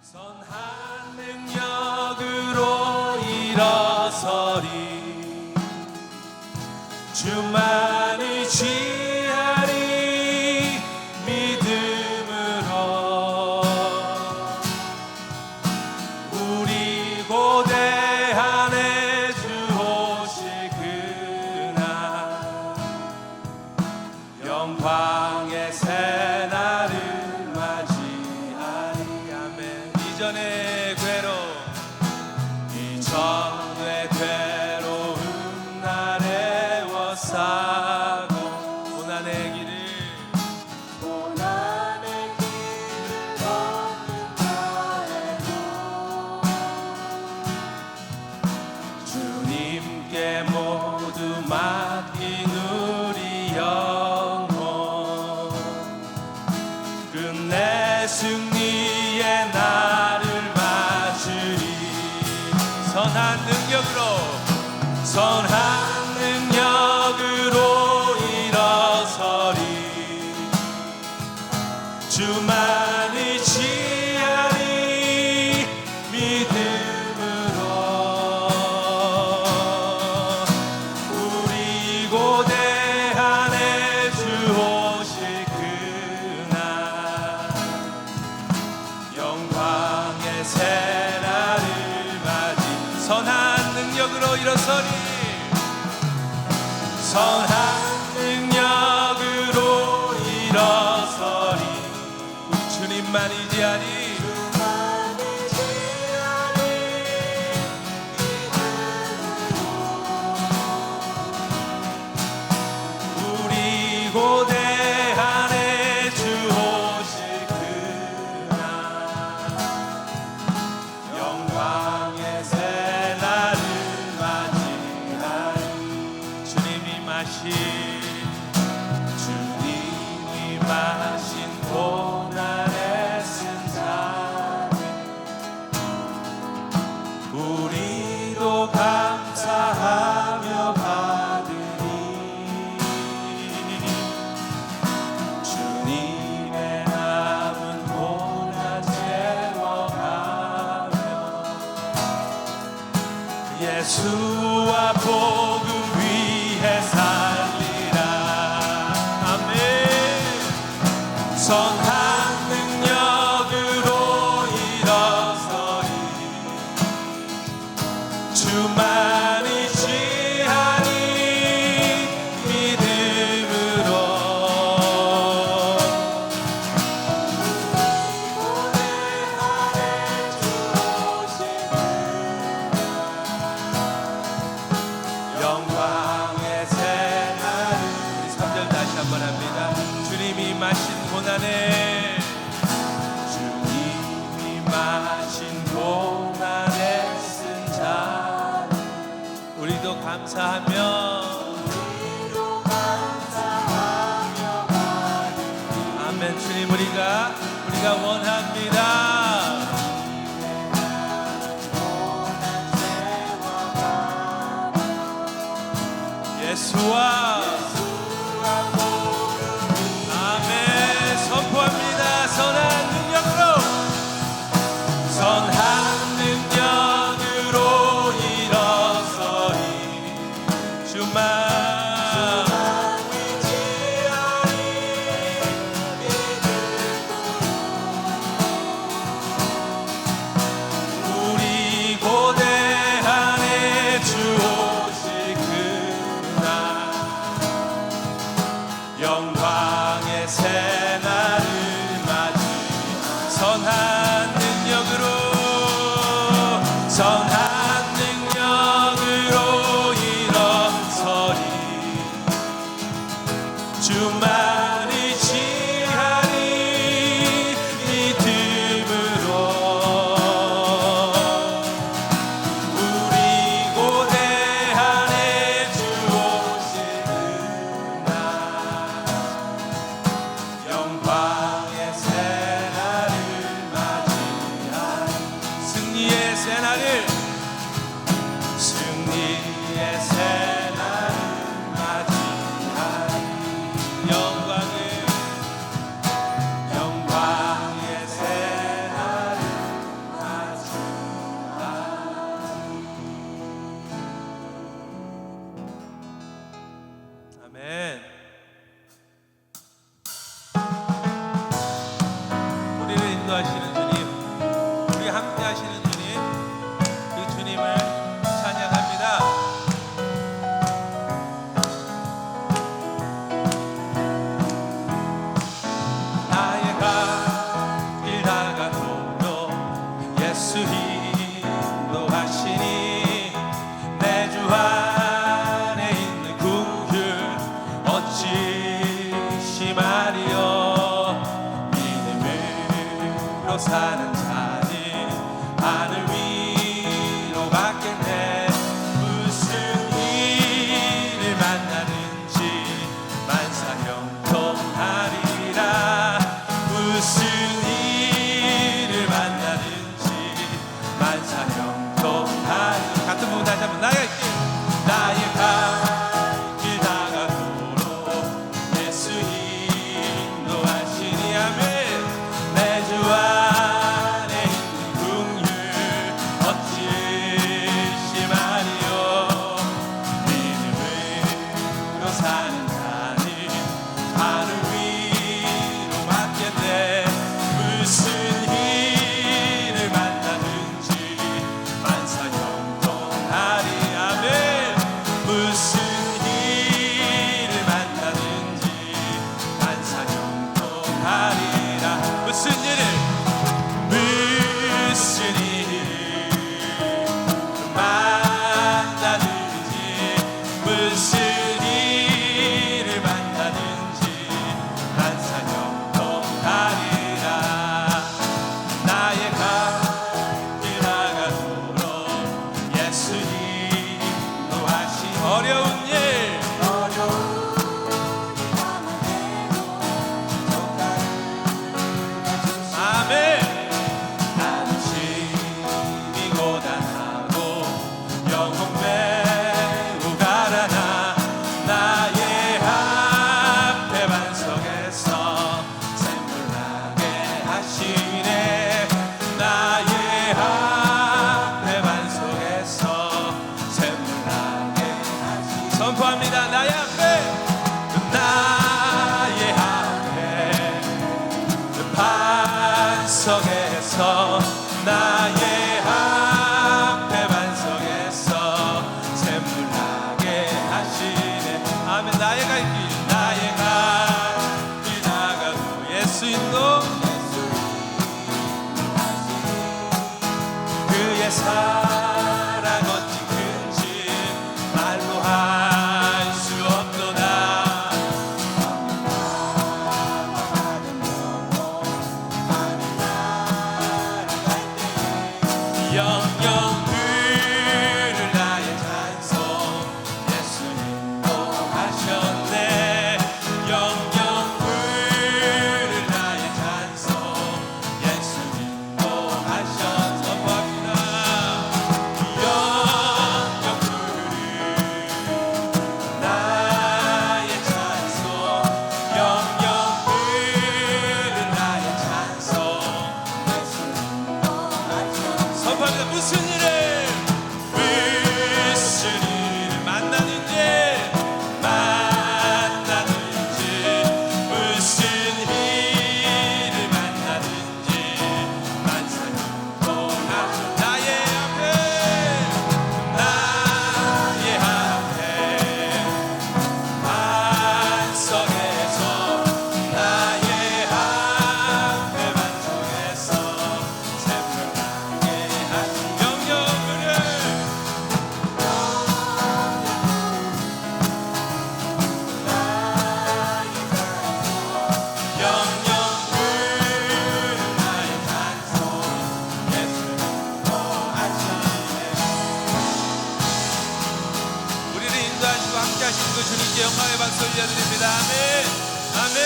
선한 능력으로 일어서리 주만을 취하리 믿음으로 우리 고대 안에 주 오실 그날 영광의 새날을 맞이하리. 아멘. 이전의 괴로움 날 애워싸고 고난의 길을 걷는 나에도 주님께 모두 맡긴 우리 영혼 끝내 승리의 날을 선한 능력으로 일어서리 주만을 취하리 믿음으로 우리 고대 안에 주 오실 그날 영광의 새날을 선한 능력으로 일어서리 선한 능력으로 일어서리 주님만 의지하리 우리 고대 안에 주 오실 그날 영광의 새날을 주님이 마신 고난의 승잔 우리도 감사하며 받으리 주님의 남은 고난 채워가며 예수와 복음 위해 살리라. 아멘. 선한 능력으로 일어서리 주만을 취하리 믿음으로 고대 안에 주 오실 영광의 새날을 우리 3절 다시 한번 합니다. 주님이 마신 고난의 쓴 잔 우리도 감사하며 아멘. 주님 우리가 원합니다. 예수와 아멘. 선포합니다. 선한 능력으로 일어서리 주만을 취하리 우리 고대 안에 주 오실 그날 영광의 새날을 맞이 선한 능력으로 일어서리 주만을 취하리 믿음으로 우리 고대 안에 주 오실 그날 영광의 새날을 맞이 인도하시는 주님, 우리 함께 하시는 주님, 그 주님을 찬양합니다. 나의 갈 길 다가도록 예수 인도하시니 내 주 안에 있는 긍휼 어찌 심하리요. 믿음으로 사는 자니 하늘 위로 받겠네. 무슨 일을 만나든지 만사 형통하리라. 무슨 일을 만나든지 만사 형통하리라. 같은 부분 다시 한번 나의 길 다가도록 예수 인도하시니 아멘. 내 주 안에 있는 긍휼 어찌 심하리요. 믿음으로 사는 자는 하늘 위로 받겠네. 무슨 일을 만나든지 만사 형통하리. 아멘. 무슨 일을 만나든지 만사 형통하리라. 무슨 일을 만나든지 무슨 일을 만나든지 만사 형통하리라. 나의 갈 길 다가도록 예수 인도하시. 어려운 일 아멘. 나는 심히 고단하고 영혼 매우 가라나. 나의 앞에 반석에서 샘물 나게 하시네. 나의 앞에 반석에서 샘물 나게 하시네. 선포합니다. 나의 앞에 반석에서 나의 앞에 반석에서 샘물 나게 하시네. 아멘. 나의 갈 길 다가도 예수 인도 그의 사랑 어찌 큰지 말로 할 수 없도다. 영영 부를 나의 찬송 예수 인도하셨네. 영영 부를 나의 찬송 예수 인도하셨네. 선포합니다. 영영 부를 나의 찬송 영영 부를 나의 찬송 예수 인도하셨네. 선포합니다. 무슨 일을 만나든지 무슨 일을 만나든지 만사 형통하리. 나의 앞에 반석에서 나의 앞에 반석에서 샘물 나게 하시. 영영을 나의 찬송 예수 인도하시네. 우리를 인도하시고 함께 하시는 그 주님께 영광의 박수 올려드립니다. 아멘. 아멘.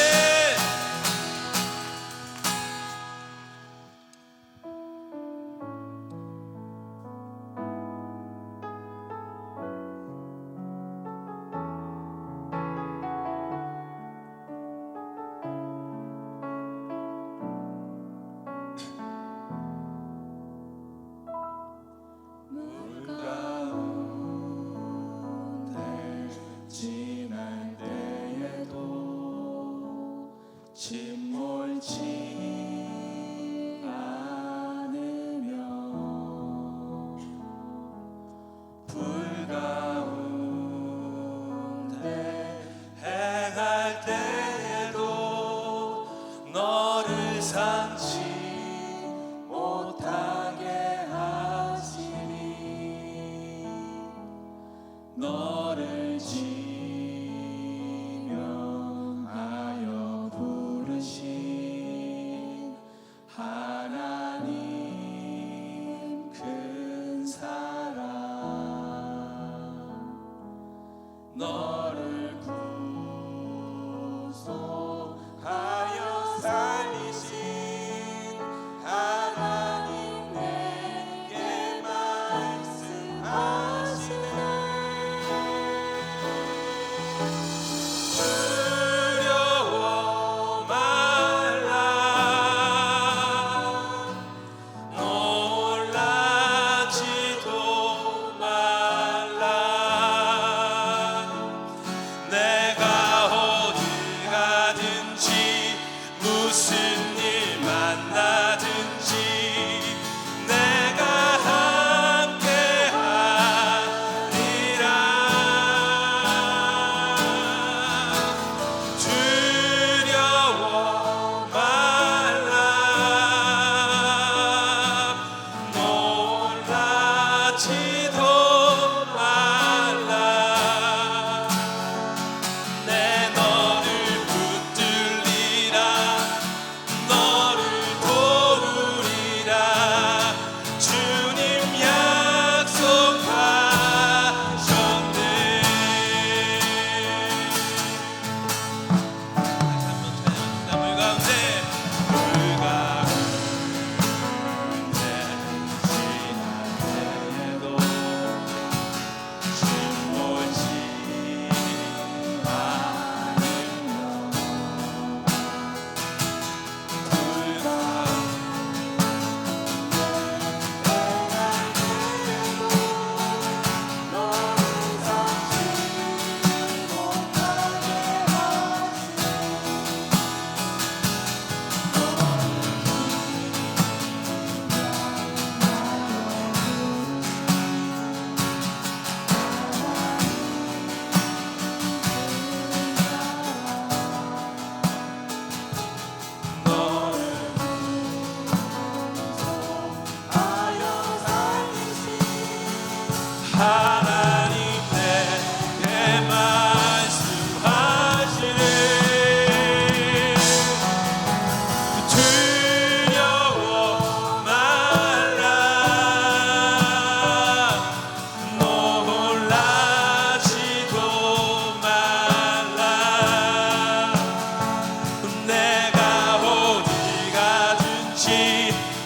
지날 때에도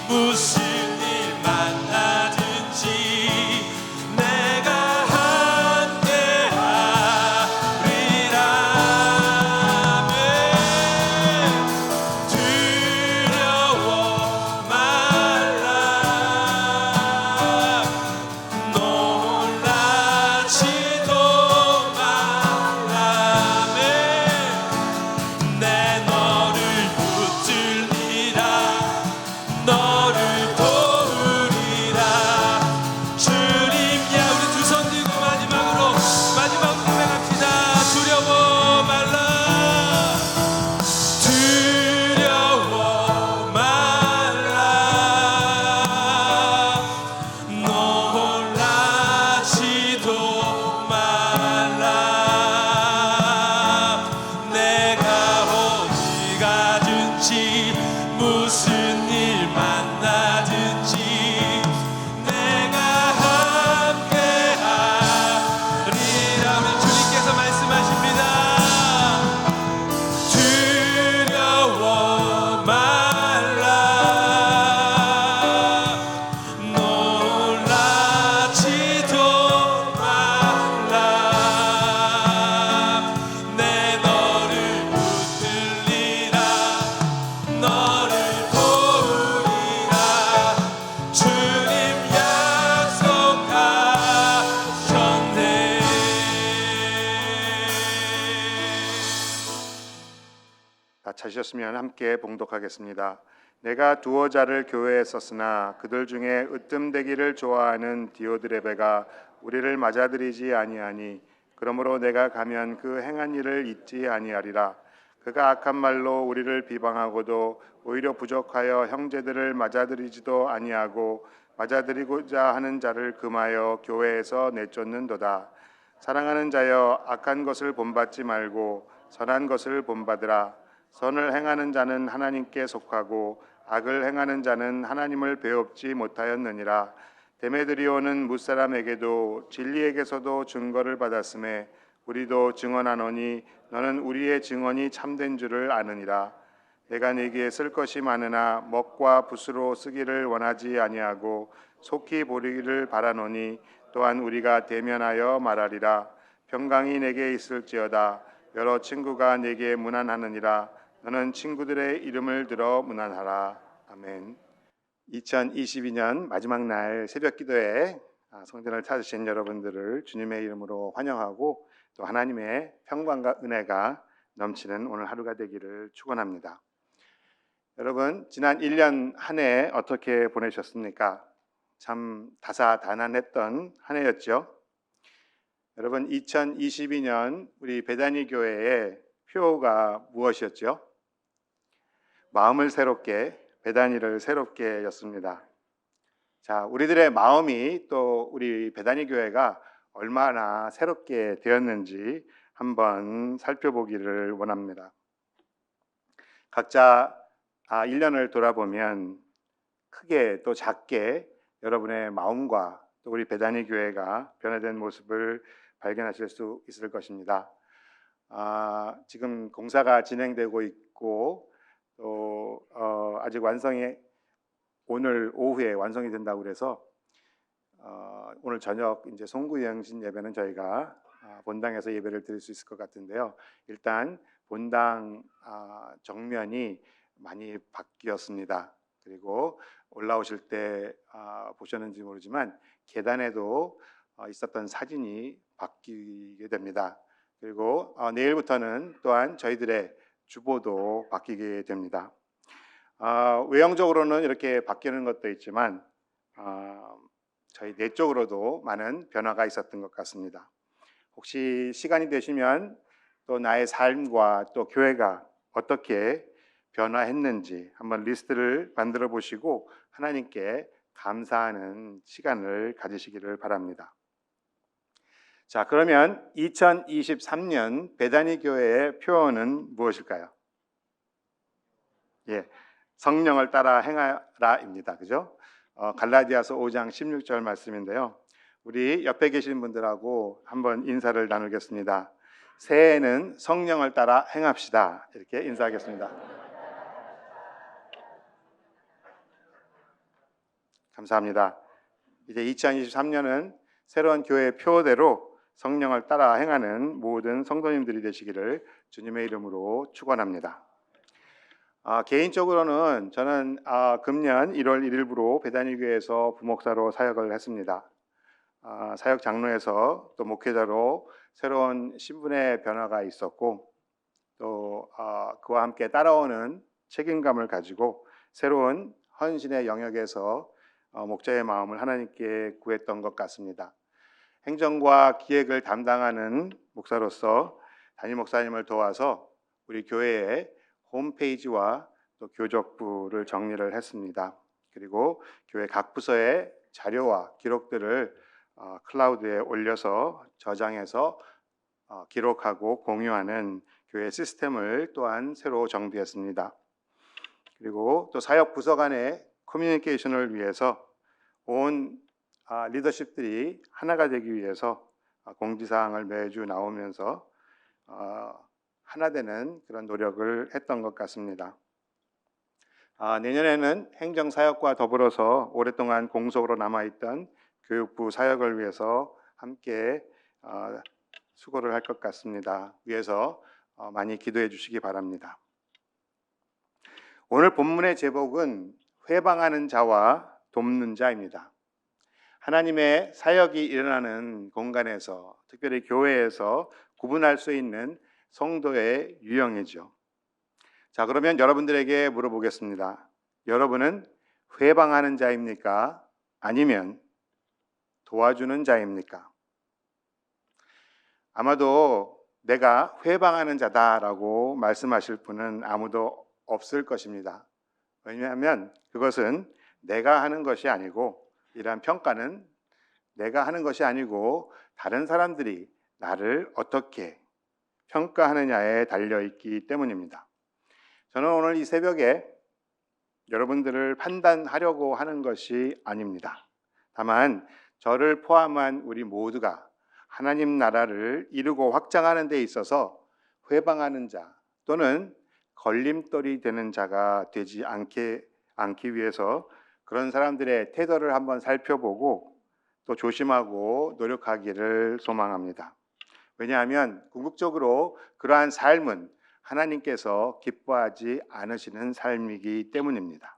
무슨 일 만나든지 내가 함께하리라. 두려워 말라. 놀라지도 말라. 내 너를 붙들리라. 너를 도우리라. 주님야. 우리 두 손 들고 마지막으로 고백합시다. 두려워 말라. 두려워 말라. 놀라지도 말라. 내가 어디 가든지 무슨 일 만나든지 내가 함께하리라. 우리 주님께서 말씀하십니다. 두려워 말라. 놀라지도 말라. 내 너를 붙들리라. 너를 도우리라. 주님 약속하셨네. 다 찾으셨으면 함께 봉독하겠습니다. 내가 두어 자를 교회에 썼으나 그들 중에 으뜸되기를 좋아하는 디오드레베가 우리를 맞아들이지 아니하니 그러므로 내가 가면 그 행한 일을 잊지 아니하리라. 그가 악한 말로 우리를 비방하고도 오히려 부족하여 형제들을 맞아들이지도 아니하고 맞아들이고자 하는 자를 금하여 교회에서 내쫓는도다. 사랑하는 자여, 악한 것을 본받지 말고 선한 것을 본받으라. 선을 행하는 자는 하나님께 속하고 악을 행하는 자는 하나님을 배웁지 못하였느니라. 데메드리오는 무사람에게도 진리에게서도 증거를 받았음에 우리도 증언하노니 너는 우리의 증언이 참된 줄을 아느니라. 내가 네게 쓸 것이 많으나 먹과 붓으로 쓰기를 원하지 아니하고 속히 보리기를 바라노니 또한 우리가 대면하여 말하리라. 평강이 내게 있을지어다. 여러 친구가 내게 문안하느니라. 너는 친구들의 이름을 들어 문안하라. 아멘. 2022년 마지막 날 새벽 기도에 성전을 찾으신 여러분들을 주님의 이름으로 환영하고 또 하나님의 평강과 은혜가 넘치는 오늘 하루가 되기를 축원합니다. 여러분, 지난 1년 한 해 어떻게 보내셨습니까? 참 다사다난했던 한 해였죠. 여러분, 2022년 우리 베다니 교회의 표가 무엇이었죠? 마음을 새롭게, 베다니를 새롭게 였습니다. 자, 우리들의 마음이 또 우리 베다니 교회가 얼마나 새롭게 되었는지 한번 살펴보기를 원합니다. 각자 1년을 돌아보면 크게 또 작게 여러분의 마음과 또 우리 베다니 교회가 변화된 모습을 발견하실 수 있을 것입니다. 지금 공사가 진행되고 있고 또 아직 완성이 오늘 오후에 완성이 된다고 그래서 오늘 저녁 이제 송구영신 예배는 저희가 본당에서 예배를 드릴 수 있을 것 같은데요. 일단 본당 정면이 많이 바뀌었습니다. 그리고 올라오실 때 보셨는지 모르지만 계단에도 있었던 사진이 바뀌게 됩니다. 그리고 내일부터는 또한 저희들의 주보도 바뀌게 됩니다. 외형적으로는 이렇게 바뀌는 것도 있지만 저희 내적으로도 많은 변화가 있었던 것 같습니다. 혹시 시간이 되시면 또 나의 삶과 또 교회가 어떻게 변화했는지 한번 리스트를 만들어 보시고 하나님께 감사하는 시간을 가지시기를 바랍니다. 자, 그러면 2023년 베다니 교회의 표어는 무엇일까요? 예, 성령을 따라 행하라입니다. 그죠? 갈라디아서 5장 16절 말씀인데요. 우리 옆에 계신 분들하고 한번 인사를 나누겠습니다. 새해에는 성령을 따라 행합시다. 이렇게 인사하겠습니다. 감사합니다. 이제 2023년은 새로운 교회의 표대로 성령을 따라 행하는 모든 성도님들이 되시기를 주님의 이름으로 축원합니다. 개인적으로는 저는 금년 1월 1일부로 베다니 교회에서 부목사로 사역을 했습니다. 사역 장로에서 또 목회자로 새로운 신분의 변화가 있었고 또 그와 함께 따라오는 책임감을 가지고 새로운 헌신의 영역에서 목자의 마음을 하나님께 구했던 것 같습니다. 행정과 기획을 담당하는 목사로서 담임 목사님을 도와서 우리 교회의 홈페이지와 또 교적부를 정리를 했습니다. 그리고 교회 각 부서의 자료와 기록들을 클라우드에 올려서 저장해서 기록하고 공유하는 교회 시스템을 또한 새로 정비했습니다. 그리고 또 사역 부서 간의 커뮤니케이션을 위해서 온 리더십들이 하나가 되기 위해서 공지사항을 매주 나오면서 하나 되는 그런 노력을 했던 것 같습니다. 내년에는 행정사역과 더불어서 오랫동안 공석으로 남아있던 교육부 사역을 위해서 함께 수고를 할 것 같습니다. 위해서 많이 기도해 주시기 바랍니다. 오늘 본문의 제목은 회방하는 자와 돕는 자입니다. 하나님의 사역이 일어나는 공간에서, 특별히 교회에서 구분할 수 있는 성도의 유형이죠. 자, 그러면 여러분들에게 물어보겠습니다. 여러분은 회방하는 자입니까? 아니면 도와주는 자입니까? 아마도 내가 회방하는 자다라고 말씀하실 분은 아무도 없을 것입니다. 왜냐하면 그것은 내가 하는 것이 아니고, 이러한 평가는 내가 하는 것이 아니고 다른 사람들이 나를 어떻게 평가하느냐에 달려있기 때문입니다. 저는 오늘 이 새벽에 여러분들을 판단하려고 하는 것이 아닙니다. 다만 저를 포함한 우리 모두가 하나님 나라를 이루고 확장하는 데 있어서 회방하는 자 또는 걸림돌이 되는 자가 되지 않기 위해서 그런 사람들의 태도를 한번 살펴보고 또 조심하고 노력하기를 소망합니다. 왜냐하면 궁극적으로 그러한 삶은 하나님께서 기뻐하지 않으시는 삶이기 때문입니다.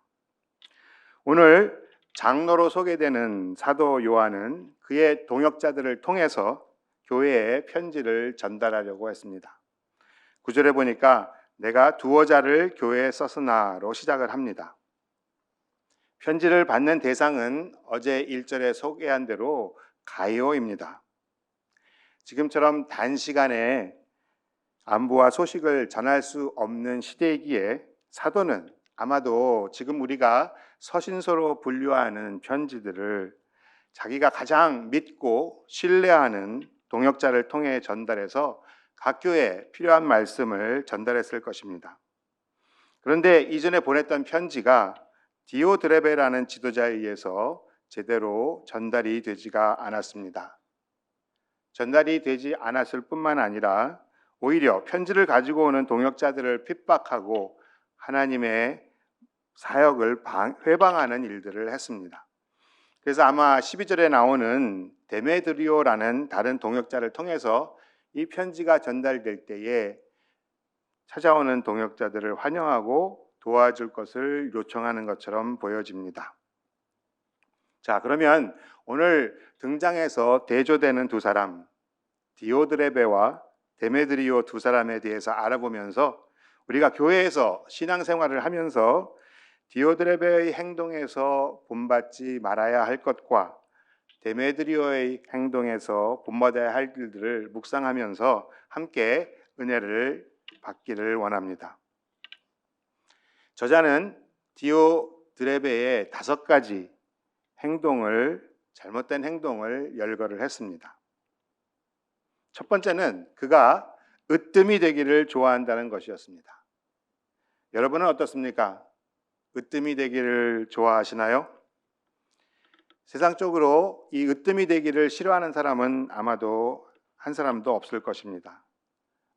오늘 장로로 소개되는 사도 요한은 그의 동역자들을 통해서 교회에 편지를 전달하려고 했습니다. 9절에 보니까 내가 두어 자를 교회에 썼으나로 시작을 합니다. 편지를 받는 대상은 어제 1절에 소개한 대로 가이오입니다. 지금처럼 단시간에 안부와 소식을 전할 수 없는 시대이기에 사도는 아마도 지금 우리가 서신서로 분류하는 편지들을 자기가 가장 믿고 신뢰하는 동역자를 통해 전달해서 각 교회에 필요한 말씀을 전달했을 것입니다. 그런데 이전에 보냈던 편지가 디오드레베라는 지도자에 의해서 제대로 전달이 되지가 않았습니다. 전달이 되지 않았을 뿐만 아니라 오히려 편지를 가지고 오는 동역자들을 핍박하고 하나님의 사역을 회방하는 일들을 했습니다. 그래서 아마 12절에 나오는 데메드리오라는 다른 동역자를 통해서 이 편지가 전달될 때에 찾아오는 동역자들을 환영하고 도와줄 것을 요청하는 것처럼 보여집니다. 자, 그러면 오늘 등장해서 대조되는 두 사람, 디오드레베와 데메드리오 두 사람에 대해서 알아보면서 우리가 교회에서 신앙생활을 하면서 디오드레베의 행동에서 본받지 말아야 할 것과 데메드리오의 행동에서 본받아야 할 일들을 묵상하면서 함께 은혜를 받기를 원합니다. 저자는 디오드레베의 5가지 잘못된 행동을 열거를 했습니다. 첫 번째는 그가 으뜸이 되기를 좋아한다는 것이었습니다. 여러분은 어떻습니까? 으뜸이 되기를 좋아하시나요? 세상적으로 이 으뜸이 되기를 싫어하는 사람은 아마도 한 사람도 없을 것입니다.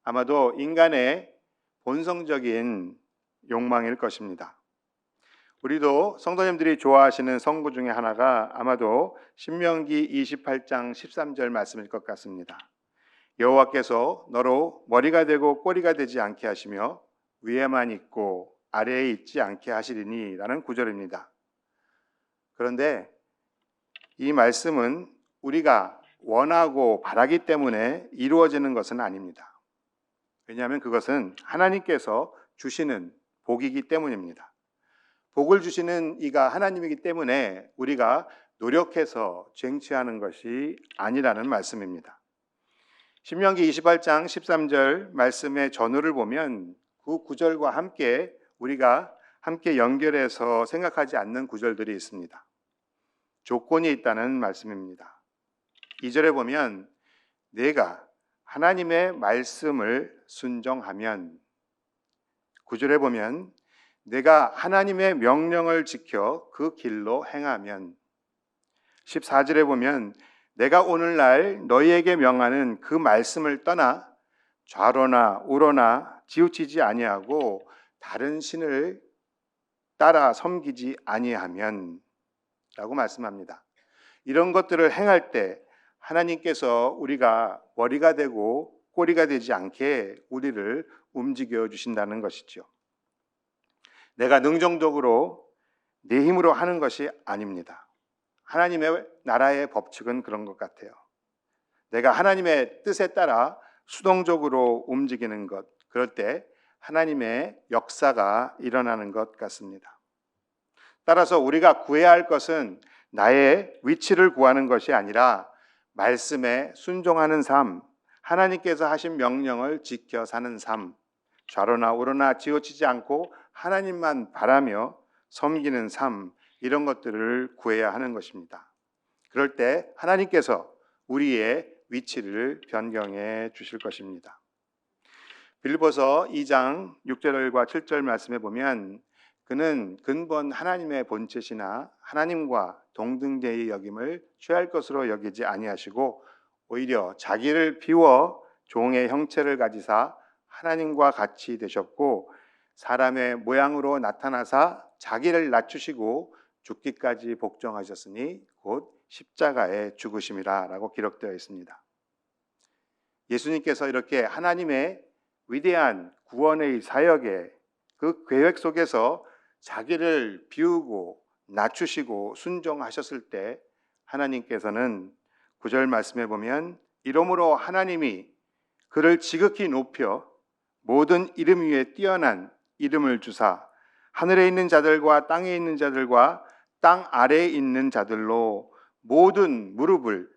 아마도 인간의 본성적인 욕망일 것입니다. 우리도 성도님들이 좋아하시는 성구 중에 하나가 아마도 신명기 28장 13절 말씀일 것 같습니다. 여호와께서 너로 머리가 되고 꼬리가 되지 않게 하시며 위에만 있고 아래에 있지 않게 하시리니 라는 구절입니다. 그런데 이 말씀은 우리가 원하고 바라기 때문에 이루어지는 것은 아닙니다. 왜냐하면 그것은 하나님께서 주시는 복이기 때문입니다. 복을 주시는 이가 하나님이기 때문에 우리가 노력해서 쟁취하는 것이 아니라는 말씀입니다. 신명기 28장 13절 말씀의 전후를 보면 그 구절과 함께 우리가 함께 연결해서 생각하지 않는 구절들이 있습니다. 조건이 있다는 말씀입니다. 2절에 보면 내가 하나님의 말씀을 순종하면, 9절에 보면 내가 하나님의 명령을 지켜 그 길로 행하면, 14절에 보면 내가 오늘날 너희에게 명하는 그 말씀을 떠나 좌로나 우로나 치우치지 아니하고 다른 신을 따라 섬기지 아니하면 라고 말씀합니다. 이런 것들을 행할 때 하나님께서 우리가 머리가 되고 꼬리가 되지 않게 우리를 움직여 주신다는 것이죠. 내가 능정적으로 내 힘으로 하는 것이 아닙니다. 하나님의 나라의 법칙은 그런 것 같아요. 내가 하나님의 뜻에 따라 수동적으로 움직이는 것, 그럴 때 하나님의 역사가 일어나는 것 같습니다. 따라서 우리가 구해야 할 것은 나의 위치를 구하는 것이 아니라 말씀에 순종하는 삶, 하나님께서 하신 명령을 지켜 사는 삶, 좌로나 우로나 치우치지 않고 하나님만 바라며 섬기는 삶, 이런 것들을 구해야 하는 것입니다. 그럴 때 하나님께서 우리의 위치를 변경해 주실 것입니다. 빌립보서 2장 6절과 7절 말씀에 보면 그는 근본 하나님의 본체시나 하나님과 동등되이 여김을 취할 것으로 여기지 아니하시고 오히려 자기를 비워 종의 형체를 가지사 하나님과 같이 되셨고 사람의 모양으로 나타나사 자기를 낮추시고 죽기까지 복종하셨으니 곧 십자가에 죽으심이라 라고 기록되어 있습니다. 예수님께서 이렇게 하나님의 위대한 구원의 사역에 그 계획 속에서 자기를 비우고 낮추시고 순종하셨을 때 하나님께서는 9절 말씀에 보면 이러므로 하나님이 그를 지극히 높여 모든 이름 위에 뛰어난 이름을 주사 하늘에 있는 자들과 땅에 있는 자들과 땅 아래에 있는 자들로 모든 무릎을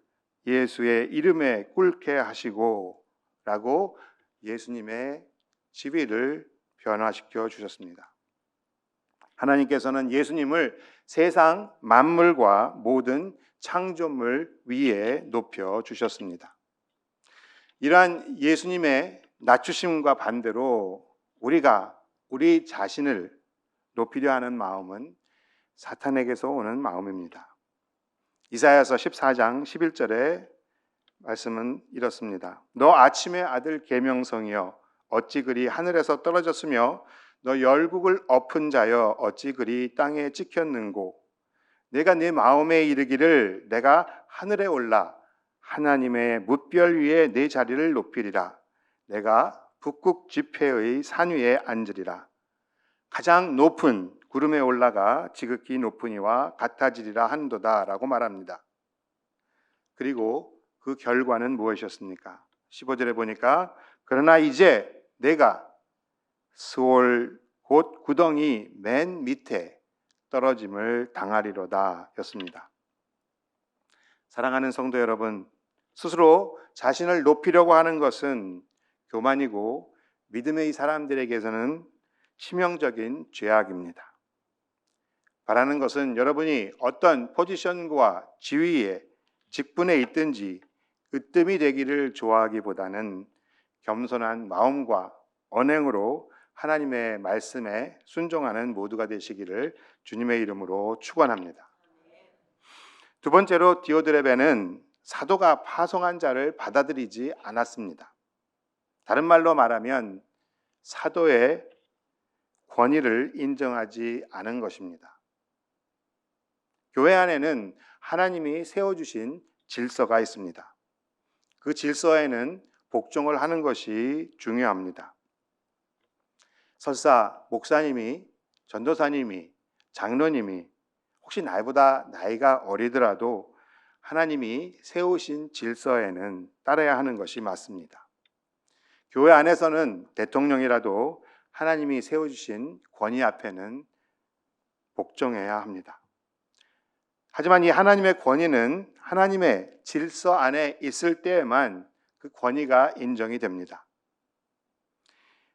예수의 이름에 꿇게 하시고 라고 예수님의 지위를 변화시켜 주셨습니다. 하나님께서는 예수님을 세상 만물과 모든 창조물 위에 높여 주셨습니다. 이러한 예수님의 낮추심과 반대로 우리가 우리 자신을 높이려 하는 마음은 사탄에게서 오는 마음입니다. 이사야서 14장 11절에 말씀은 이렇습니다. 너 아침의 아들 계명성이여 어찌 그리 하늘에서 떨어졌으며 너 열국을 엎은 자여 어찌 그리 땅에 찍혔는고 내가 네 마음에 이르기를 내가 하늘에 올라 하나님의 뭇별 위에 내 자리를 높이리라 내가 북극 지폐의 산 위에 앉으리라 가장 높은 구름에 올라가 지극히 높은 이와 같아지리라 한도다 라고 말합니다. 그리고 그 결과는 무엇이었습니까? 15절에 보니까 그러나 이제 내가 스올 곧 구덩이 맨 밑에 떨어짐을 당하리로다 였습니다. 사랑하는 성도 여러분, 스스로 자신을 높이려고 하는 것은 교만이고 믿음의 사람들에게서는 치명적인 죄악입니다. 바라는 것은 여러분이 어떤 포지션과 지위에 직분에 있든지 으뜸이 되기를 좋아하기보다는 겸손한 마음과 언행으로 하나님의 말씀에 순종하는 모두가 되시기를 주님의 이름으로 축원합니다. 두 번째로 디오드레베는 사도가 파송한 자를 받아들이지 않았습니다. 다른 말로 말하면 사도의 권위를 인정하지 않은 것입니다. 교회 안에는 하나님이 세워주신 질서가 있습니다. 그 질서에는 복종을 하는 것이 중요합니다. 설사 목사님이, 전도사님이, 장로님이 혹시 나보다 나이가 어리더라도 하나님이 세우신 질서에는 따라야 하는 것이 맞습니다. 교회 안에서는 대통령이라도 하나님이 세워주신 권위 앞에는 복종해야 합니다. 하지만 이 하나님의 권위는 하나님의 질서 안에 있을 때에만 그 권위가 인정이 됩니다.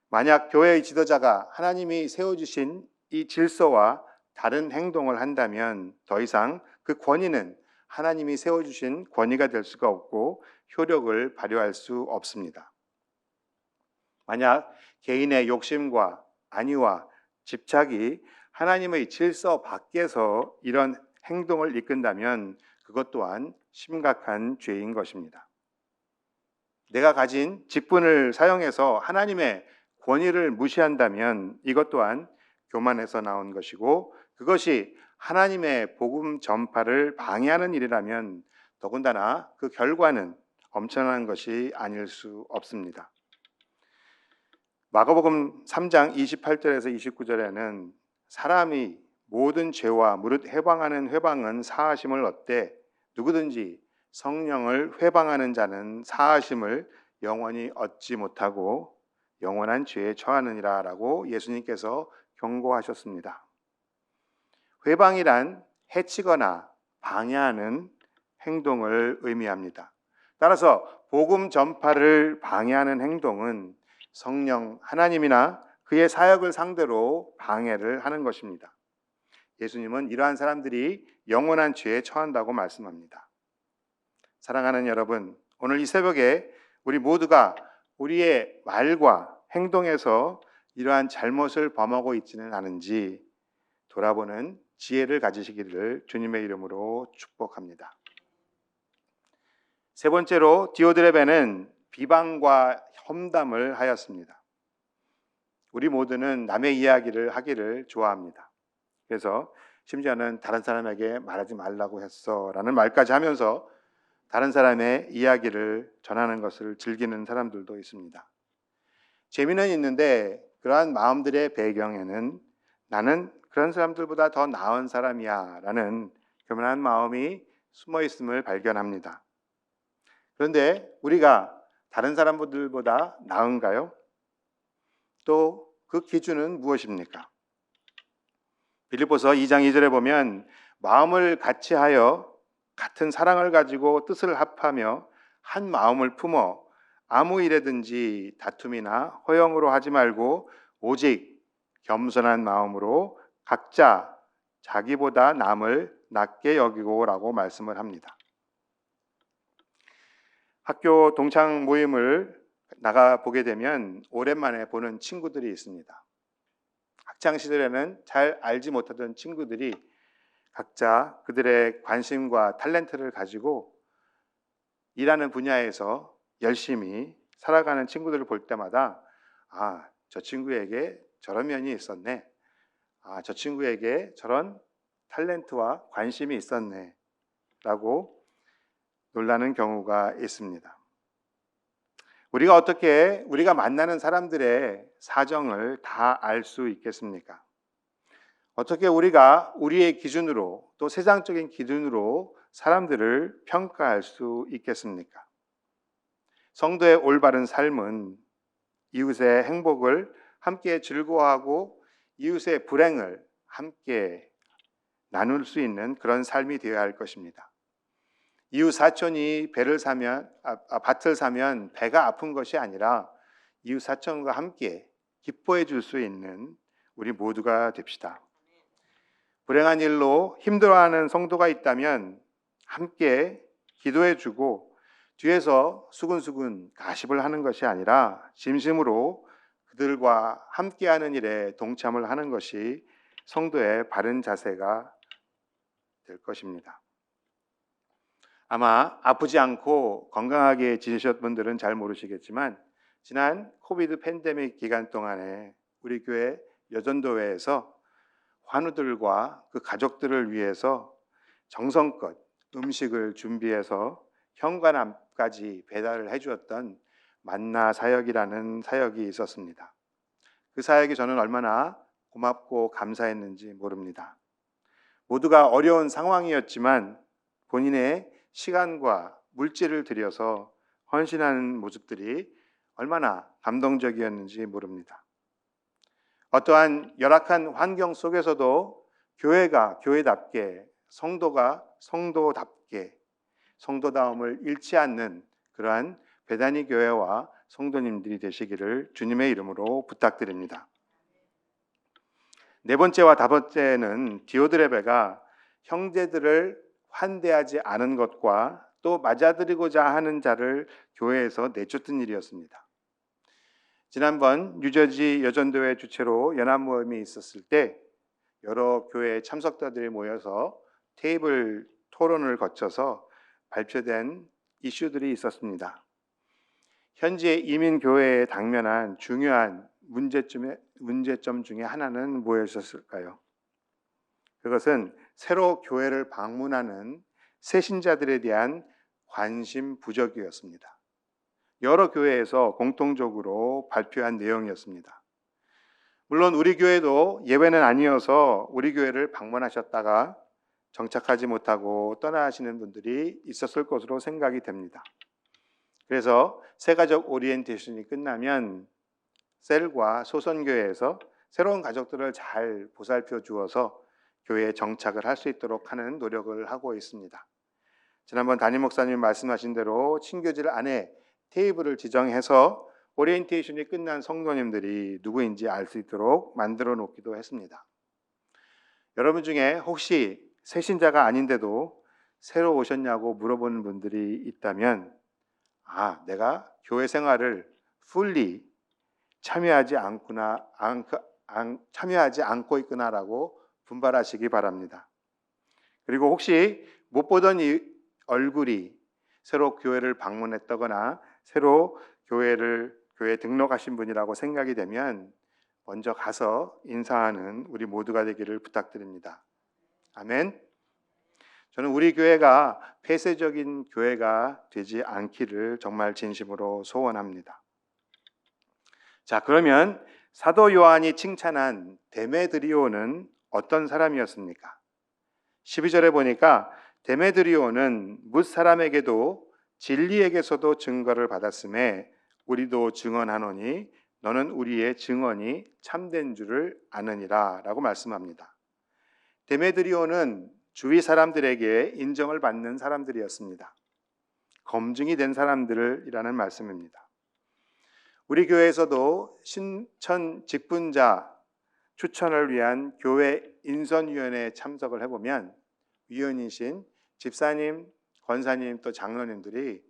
만약 교회의 지도자가 하나님이 세워주신 이 질서와 다른 행동을 한다면 더 이상 그 권위는 하나님이 세워주신 권위가 될 수가 없고 효력을 발휘할 수 없습니다. 만약 개인의 욕심과 안위와 집착이 하나님의 질서 밖에서 이런 행동을 이끈다면 그것 또한 심각한 죄인 것입니다. 내가 가진 직분을 사용해서 하나님의 권위를 무시한다면 이것 또한 교만에서 나온 것이고 그것이 하나님의 복음 전파를 방해하는 일이라면 더군다나 그 결과는 엄청난 것이 아닐 수 없습니다. 마가복음 3장 28절에서 29절에는 사람이 모든 죄와 무릇 회방하는 회방은 사하심을 얻되 누구든지 성령을 회방하는 자는 사하심을 영원히 얻지 못하고 영원한 죄에 처하느니라 라고 예수님께서 경고하셨습니다. 회방이란 해치거나 방해하는 행동을 의미합니다. 따라서 복음 전파를 방해하는 행동은 성령 하나님이나 그의 사역을 상대로 방해를 하는 것입니다. 예수님은 이러한 사람들이 영원한 죄에 처한다고 말씀합니다. 사랑하는 여러분, 오늘 이 새벽에 우리 모두가 우리의 말과 행동에서 이러한 잘못을 범하고 있지는 않은지 돌아보는 지혜를 가지시기를 주님의 이름으로 축복합니다. 세 번째로 디오드레베는 비방과 험담을 하였습니다. 우리 모두는 남의 이야기를 하기를 좋아합니다. 그래서 심지어는 다른 사람에게 말하지 말라고 했어 라는 말까지 하면서 다른 사람의 이야기를 전하는 것을 즐기는 사람들도 있습니다. 재미는 있는데 그러한 마음들의 배경에는 나는 그런 사람들보다 더 나은 사람이야 라는 교만한 마음이 숨어 있음을 발견합니다. 그런데 우리가 다른 사람들보다 나은가요? 또 그 기준은 무엇입니까? 빌립보서 2장 2절에 보면 마음을 같이하여 같은 사랑을 가지고 뜻을 합하며 한 마음을 품어 아무 일에든지 다툼이나 허영으로 하지 말고 오직 겸손한 마음으로 각자 자기보다 남을 낮게 여기고라고 말씀을 합니다. 학교 동창 모임을 나가 보게 되면 오랜만에 보는 친구들이 있습니다. 학창 시절에는 잘 알지 못하던 친구들이 각자 그들의 관심과 탤런트를 가지고 일하는 분야에서 열심히 살아가는 친구들을 볼 때마다 저 친구에게 저런 면이 있었네. 저 친구에게 저런 탤런트와 관심이 있었네. 라고 놀라는 경우가 있습니다. 우리가 어떻게 우리가 만나는 사람들의 사정을 다 알 수 있겠습니까? 어떻게 우리가 우리의 기준으로 또 세상적인 기준으로 사람들을 평가할 수 있겠습니까? 성도의 올바른 삶은 이웃의 행복을 함께 즐거워하고 이웃의 불행을 함께 나눌 수 있는 그런 삶이 되어야 할 것입니다. 이웃 사촌이 밭을 사면 배가 아픈 것이 아니라 이웃 사촌과 함께 기뻐해 줄 수 있는 우리 모두가 됩시다. 불행한 일로 힘들어하는 성도가 있다면 함께 기도해 주고 뒤에서 수근수근 가십을 하는 것이 아니라 진심으로 그들과 함께하는 일에 동참을 하는 것이 성도의 바른 자세가 될 것입니다. 아마 아프지 않고 건강하게 지내셨던 분들은 잘 모르시겠지만 지난 코비드 팬데믹 기간 동안에 우리 교회 여전도회에서 환우들과 그 가족들을 위해서 정성껏 음식을 준비해서 현관 앞까지 배달을 해주었던 만나 사역이라는 사역이 있었습니다. 그 사역이 저는 얼마나 고맙고 감사했는지 모릅니다. 모두가 어려운 상황이었지만 본인의 시간과 물질을 들여서 헌신하는 모습들이 얼마나 감동적이었는지 모릅니다. 어떠한 열악한 환경 속에서도 교회가 교회답게, 성도가 성도답게, 성도다움을 잃지 않는 그러한 베다니 교회와 성도님들이 되시기를 주님의 이름으로 부탁드립니다. 네 번째와 다섯 번째는 디오드레베가 형제들을 환대하지 않은 것과 또 맞아들이고자 하는 자를 교회에서 내쫓은 일이었습니다. 지난번 뉴저지 여전도회 주최로 연합 모임이 있었을 때 여러 교회 참석자들이 모여서 테이블 토론을 거쳐서 발표된 이슈들이 있었습니다. 현재 이민교회에 당면한 중요한 문제점 중에 하나는 무엇이었을까요? 그것은 새로 교회를 방문하는 새신자들에 대한 관심 부족이었습니다. 여러 교회에서 공통적으로 발표한 내용이었습니다. 물론 우리 교회도 예외는 아니어서 우리 교회를 방문하셨다가 정착하지 못하고 떠나시는 분들이 있었을 것으로 생각이 됩니다. 그래서 새가족 오리엔테이션이 끝나면 셀과 소선교회에서 새로운 가족들을 잘 보살펴 주어서 교회에 정착을 할 수 있도록 하는 노력을 하고 있습니다. 지난번 담임 목사님 말씀하신 대로 친교질 안에 테이블을 지정해서 오리엔테이션이 끝난 성도님들이 누구인지 알 수 있도록 만들어 놓기도 했습니다. 여러분 중에 혹시 새신자가 아닌데도 새로 오셨냐고 물어보는 분들이 있다면 내가 교회 생활을 fully 참여하지 않고 있구나라고 분발하시기 바랍니다. 그리고 혹시 못 보던 이 얼굴이 새로 교회를 방문했다거나 새로 교회에 등록하신 분이라고 생각이 되면 먼저 가서 인사하는 우리 모두가 되기를 부탁드립니다. 아멘. 저는 우리 교회가 폐쇄적인 교회가 되지 않기를 정말 진심으로 소원합니다. 자, 그러면 사도 요한이 칭찬한 데메드리오는 어떤 사람이었습니까? 12절에 보니까 데메드리오는 뭇 사람에게도 진리에게서도 증거를 받았음에 우리도 증언하노니 너는 우리의 증언이 참된 줄을 아느니라 라고 말씀합니다. 데메드리오는 주위 사람들에게 인정을 받는 사람들이었습니다. 검증이 된 사람들이라는 말씀입니다. 우리 교회에서도 신천 직분자 추천을 위한 교회 인선위원회에 참석을 해보면 위원이신 집사님, 권사님 또 장로님들이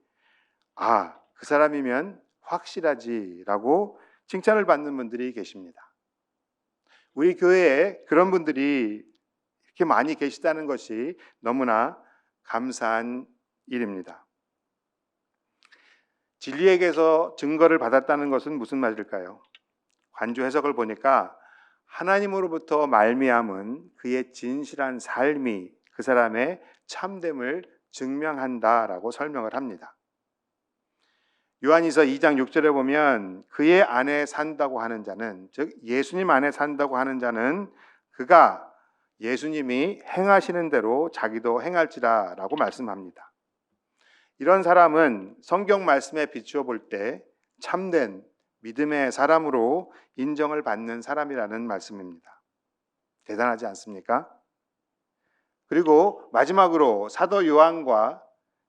그 사람이면 확실하지라고 칭찬을 받는 분들이 계십니다. 우리 교회에 그런 분들이 이렇게 많이 계시다는 것이 너무나 감사한 일입니다. 진리에게서 증거를 받았다는 것은 무슨 말일까요? 관주 해석을 보니까 하나님으로부터 말미암은 그의 진실한 삶이 그 사람의 참됨을 증명한다라고 설명을 합니다. 요한이서 2장 6절에 보면 그의 안에 산다고 하는 자는, 즉 예수님 안에 산다고 하는 자는 그가 예수님이 행하시는 대로 자기도 행할지라 라고 말씀합니다. 이런 사람은 성경 말씀에 비추어 볼 때 참된 믿음의 사람으로 인정을 받는 사람이라는 말씀입니다. 대단하지 않습니까? 그리고 마지막으로 사도 요한과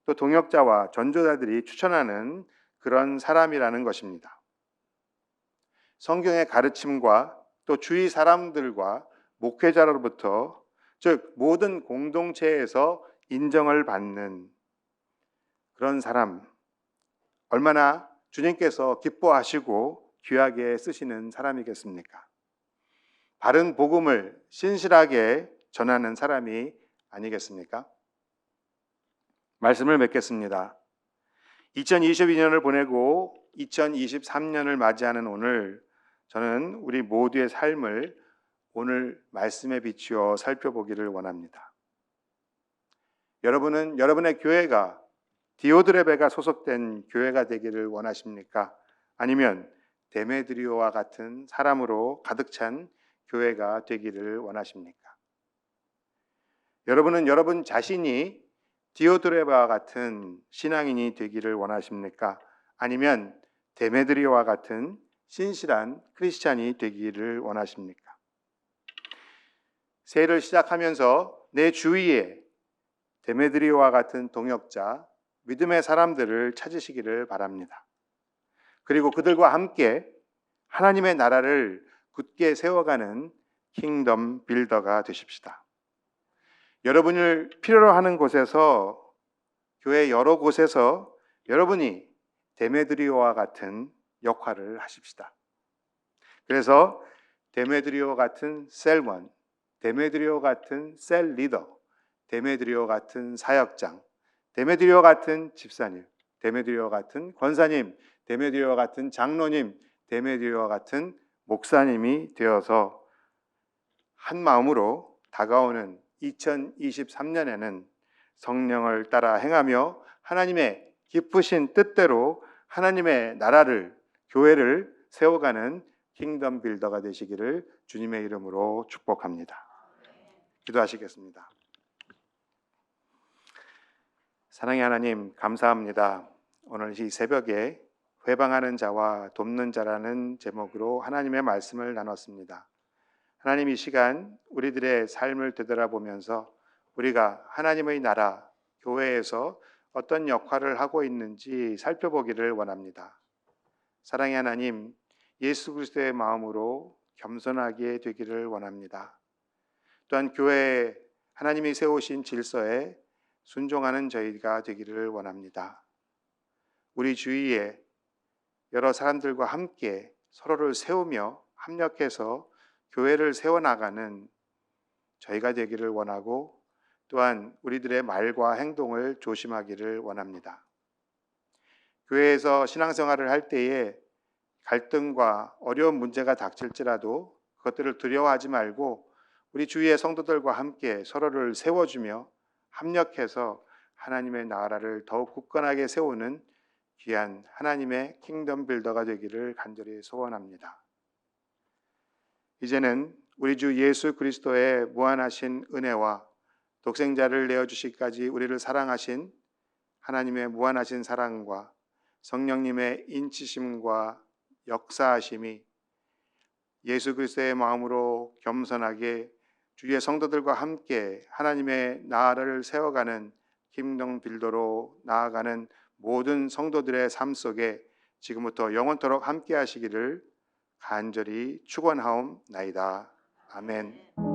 또 동역자와 전도자들이 추천하는 그런 사람이라는 것입니다. 성경의 가르침과 또 주위 사람들과 목회자로부터, 즉 모든 공동체에서 인정을 받는 그런 사람, 얼마나 주님께서 기뻐하시고 귀하게 쓰시는 사람이겠습니까? 바른 복음을 신실하게 전하는 사람이 아니겠습니까? 말씀을 맺겠습니다. 2022년을 보내고 2023년을 맞이하는 오늘, 저는 우리 모두의 삶을 오늘 말씀에 비추어 살펴보기를 원합니다. 여러분은 여러분의 교회가 디오드레베가 소속된 교회가 되기를 원하십니까? 아니면 데메드리오와 같은 사람으로 가득 찬 교회가 되기를 원하십니까? 여러분은 여러분 자신이 디오드레베와 같은 신앙인이 되기를 원하십니까? 아니면 데메드리오와 같은 신실한 크리스찬이 되기를 원하십니까? 새해를 시작하면서 내 주위에 데메드리오와 같은 동역자, 믿음의 사람들을 찾으시기를 바랍니다. 그리고 그들과 함께 하나님의 나라를 굳게 세워가는 킹덤 빌더가 되십시다. 여러분을 필요로 하는 곳에서, 교회 여러 곳에서 여러분이 데메드리오와 같은 역할을 하십시다. 그래서 데메드리오 같은 셀원, 데메드리오 같은 셀 리더, 데메드리오 같은 사역장, 데메드리오 같은 집사님, 데메드리오 같은 권사님, 데메드리오 같은 장로님, 데메드리오 같은 목사님이 되어서 한 마음으로 다가오는 2023년에는 성령을 따라 행하며 하나님의 기쁘신 뜻대로 하나님의 나라를, 교회를 세워가는 킹덤 빌더가 되시기를 주님의 이름으로 축복합니다. 기도하시겠습니다. 사랑의 하나님, 감사합니다. 오늘 이 새벽에 회방하는 자와 돕는 자라는 제목으로 하나님의 말씀을 나눴습니다. 하나님, 이 시간 우리들의 삶을 되돌아보면서 우리가 하나님의 나라, 교회에서 어떤 역할을 하고 있는지 살펴보기를 원합니다. 사랑의 하나님, 예수 그리스도의 마음으로 겸손하게 되기를 원합니다. 또한 교회에 하나님이 세우신 질서에 순종하는 저희가 되기를 원합니다. 우리 주위에 여러 사람들과 함께 서로를 세우며 합력해서 교회를 세워나가는 저희가 되기를 원하고, 또한 우리들의 말과 행동을 조심하기를 원합니다. 교회에서 신앙생활을 할 때에 갈등과 어려운 문제가 닥칠지라도 그것들을 두려워하지 말고 우리 주위의 성도들과 함께 서로를 세워주며 합력해서 하나님의 나라를 더욱 굳건하게 세우는 귀한 하나님의 킹덤 빌더가 되기를 간절히 소원합니다. 이제는 우리 주 예수 그리스도의 무한하신 은혜와 독생자를 내어주시기까지 우리를 사랑하신 하나님의 무한하신 사랑과 성령님의 인치심과 역사하심이 예수 그리스도의 마음으로 겸손하게 주의 성도들과 함께 하나님의 나라를 세워가는 킹덤 빌더로 나아가는 모든 성도들의 삶 속에 지금부터 영원토록 함께 하시기를 간절히 축원하옵나이다. 아멘.